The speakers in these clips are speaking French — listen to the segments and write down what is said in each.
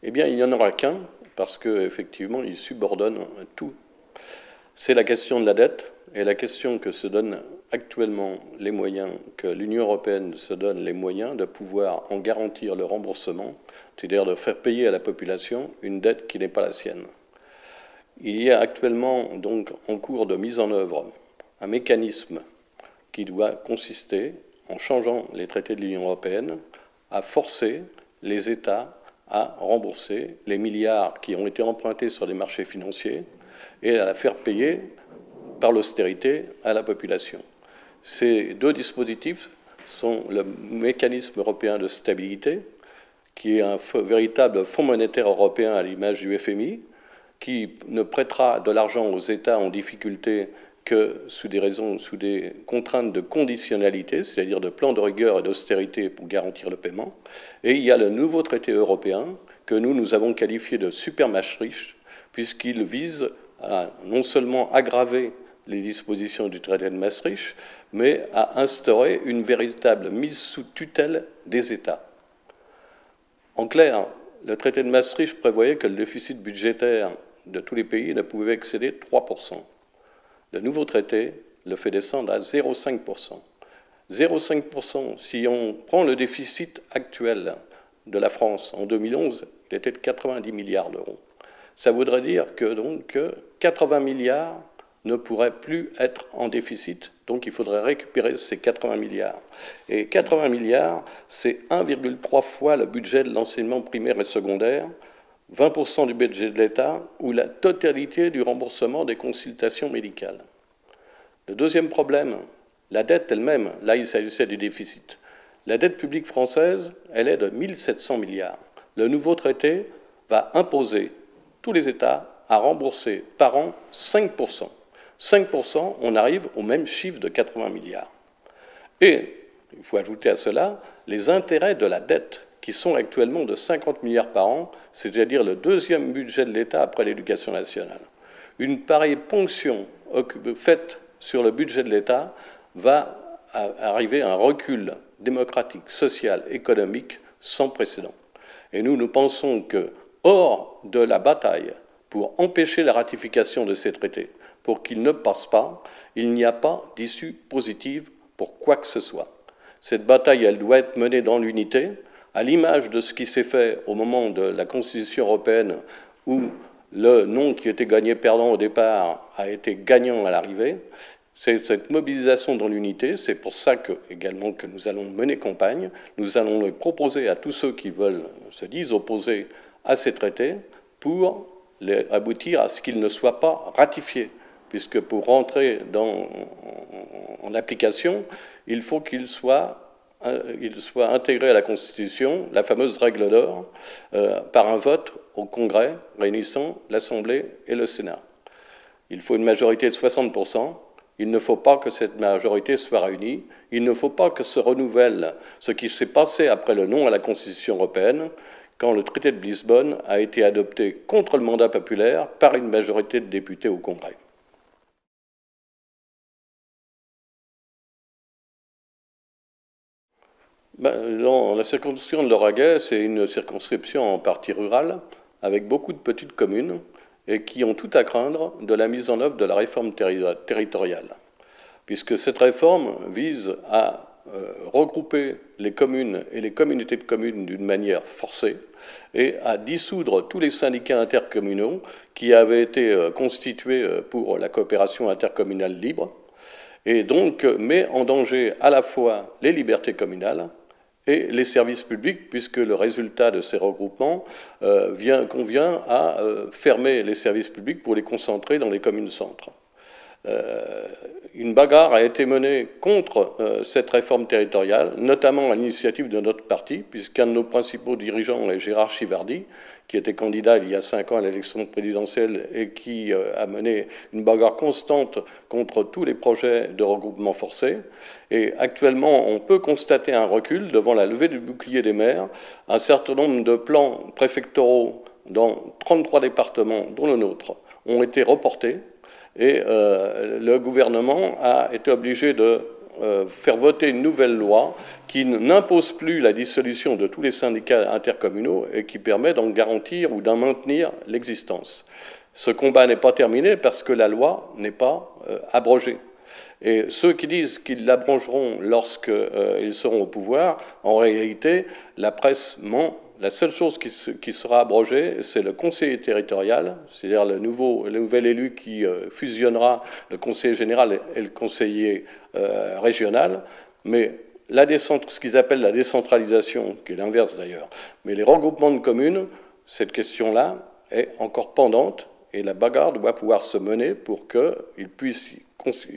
Eh bien, il n'y en aura qu'un, parce qu'effectivement, il subordonne tout. C'est la question de la dette et la question que se donne actuellement les moyens, que l'Union européenne se donne les moyens de pouvoir en garantir le remboursement, c'est-à-dire de faire payer à la population une dette qui n'est pas la sienne. Il y a actuellement donc en cours de mise en œuvre un mécanisme qui doit consister, en changeant les traités de l'Union européenne, à forcer les États à rembourser les milliards qui ont été empruntés sur les marchés financiers et à la faire payer par l'austérité à la population. Ces deux dispositifs sont le mécanisme européen de stabilité, qui est un véritable fonds monétaire européen à l'image du FMI, qui ne prêtera de l'argent aux États en difficulté que sous des contraintes de conditionnalité, c'est-à-dire de plans de rigueur et d'austérité pour garantir le paiement. Et il y a le nouveau traité européen que nous avons qualifié de Super Maastricht, puisqu'il vise à non seulement aggraver les dispositions du traité de Maastricht, mais à instaurer une véritable mise sous tutelle des États. En clair, le traité de Maastricht prévoyait que le déficit budgétaire de tous les pays ne pouvait excéder 3%. Le nouveau traité le fait descendre à 0,5%. 0,5%, si on prend le déficit actuel de la France en 2011, il était de 90 milliards d'euros. Ça voudrait dire que, donc, 80 milliards ne pourraient plus être en déficit, donc il faudrait récupérer ces 80 milliards. Et 80 milliards, c'est 1,3 fois le budget de l'enseignement primaire et secondaire, 20% du budget de l'État ou la totalité du remboursement des consultations médicales. Le deuxième problème, la dette elle-même, là il s'agissait du déficit. La dette publique française, elle est de 1700 milliards. Le nouveau traité va imposer tous les États à rembourser par an 5%. 5%, on arrive au même chiffre de 80 milliards. Et il faut ajouter à cela les intérêts de la dette, qui sont actuellement de 50 milliards par an, c'est-à-dire le deuxième budget de l'État après l'éducation nationale. Une pareille ponction faite sur le budget de l'État va arriver à un recul démocratique, social, économique sans précédent. Et nous pensons que, hors de la bataille pour empêcher la ratification de ces traités, pour qu'ils ne passent pas, il n'y a pas d'issue positive pour quoi que ce soit. Cette bataille, elle doit être menée dans l'unité, à l'image de ce qui s'est fait au moment de la Constitution européenne, où le non qui était gagné perdant au départ a été gagnant à l'arrivée. C'est cette mobilisation dans l'unité, c'est pour ça également que nous allons mener campagne. Nous allons le proposer à tous ceux qui se disent opposés à ces traités pour aboutir à ce qu'ils ne soient pas ratifiés, puisque pour rentrer en application, il faut qu'il soit intégré à la Constitution, la fameuse règle d'or, par un vote au Congrès réunissant l'Assemblée et le Sénat. Il faut une majorité de 60%. Il ne faut pas que cette majorité soit réunie. Il ne faut pas que se renouvelle ce qui s'est passé après le non à la Constitution européenne, quand le traité de Lisbonne a été adopté contre le mandat populaire par une majorité de députés au Congrès. Dans la circonscription de Lauragais, c'est une circonscription en partie rurale, avec beaucoup de petites communes, et qui ont tout à craindre de la mise en œuvre de la réforme territoriale, puisque cette réforme vise à regrouper les communes et les communautés de communes d'une manière forcée et à dissoudre tous les syndicats intercommunaux qui avaient été constitués pour la coopération intercommunale libre, et donc met en danger à la fois les libertés communales et les services publics, puisque le résultat de ces regroupements convient à fermer les services publics pour les concentrer dans les communes-centres. Une bagarre a été menée contre cette réforme territoriale, notamment à l'initiative de notre parti, puisqu'un de nos principaux dirigeants est Gérard Chivardi, qui était candidat il y a 5 ans à l'élection présidentielle et qui a mené une bagarre constante contre tous les projets de regroupement forcé. Et actuellement, on peut constater un recul devant la levée du bouclier des maires. Un certain nombre de plans préfectoraux dans 33 départements, dont le nôtre, ont été reportés. Et le gouvernement a été obligé de faire voter une nouvelle loi qui n'impose plus la dissolution de tous les syndicats intercommunaux et qui permet d'en garantir ou d'en maintenir l'existence. Ce combat n'est pas terminé parce que la loi n'est pas abrogée. Et ceux qui disent qu'ils l'abrogeront lorsqu'ils seront au pouvoir, en réalité, la presse ment. La seule chose qui sera abrogée, c'est le conseiller territorial, c'est-à-dire le nouvel élu qui fusionnera le conseiller général et le conseiller régional. Mais ce qu'ils appellent la décentralisation, qui est l'inverse d'ailleurs, mais les regroupements de communes, cette question-là est encore pendante et la bagarre doit pouvoir se mener pour qu'il puisse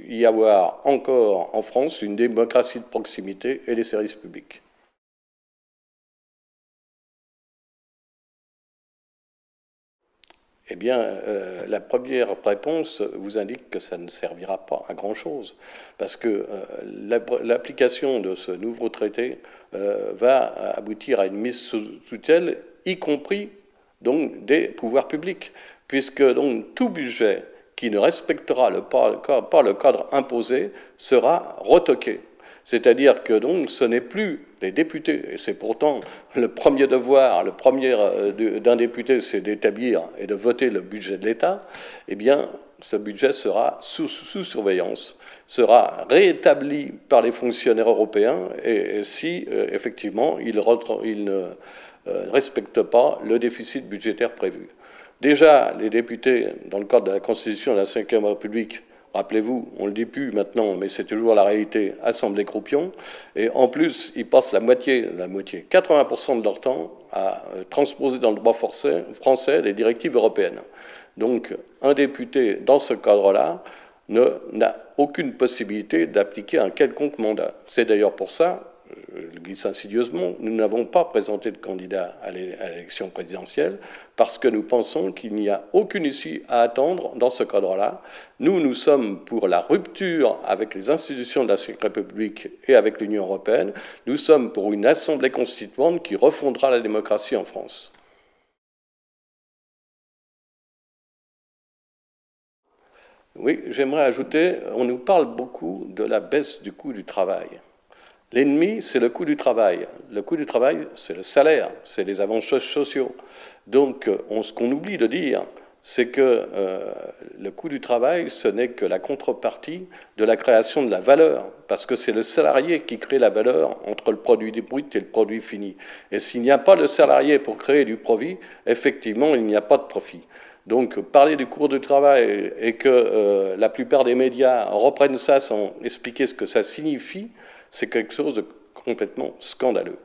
y avoir encore en France une démocratie de proximité et des services publics. Eh bien, la première réponse vous indique que ça ne servira pas à grand-chose, parce que l'application de ce nouveau traité va aboutir à une mise sous tutelle, y compris donc des pouvoirs publics, puisque donc tout budget qui ne respectera pas le cadre imposé sera retoqué. C'est-à-dire que donc ce n'est plus les députés, et c'est pourtant le premier devoir, d'un député, c'est d'établir et de voter le budget de l'État, eh bien ce budget sera sous surveillance, sera réétabli par les fonctionnaires européens, et si effectivement il ne respecte pas le déficit budgétaire prévu. Déjà, les députés, dans le cadre de la Constitution de la Ve République, rappelez-vous, on ne le dit plus maintenant, mais c'est toujours la réalité, assemblée croupion. Et en plus, ils passent la moitié, 80% de leur temps à transposer dans le droit français les directives européennes. Donc, un député, dans ce cadre-là, n'a aucune possibilité d'appliquer un quelconque mandat. C'est d'ailleurs pour ça, je le glisse insidieusement, nous n'avons pas présenté de candidat à l'élection présidentielle parce que nous pensons qu'il n'y a aucune issue à attendre dans ce cadre-là. Nous sommes pour la rupture avec les institutions de la Ve République et avec l'Union européenne. Nous sommes pour une assemblée constituante qui refondera la démocratie en France. Oui, j'aimerais ajouter, on nous parle beaucoup de la baisse du coût du travail. L'ennemi, c'est le coût du travail. Le coût du travail, c'est le salaire, c'est les avantages sociaux. Donc, ce qu'on oublie de dire, c'est que le coût du travail, ce n'est que la contrepartie de la création de la valeur, parce que c'est le salarié qui crée la valeur entre le produit brut et le produit fini. Et s'il n'y a pas de salarié pour créer du profit, effectivement, il n'y a pas de profit. Donc, parler du coût du travail et que la plupart des médias reprennent ça sans expliquer ce que ça signifie, c'est quelque chose de complètement scandaleux.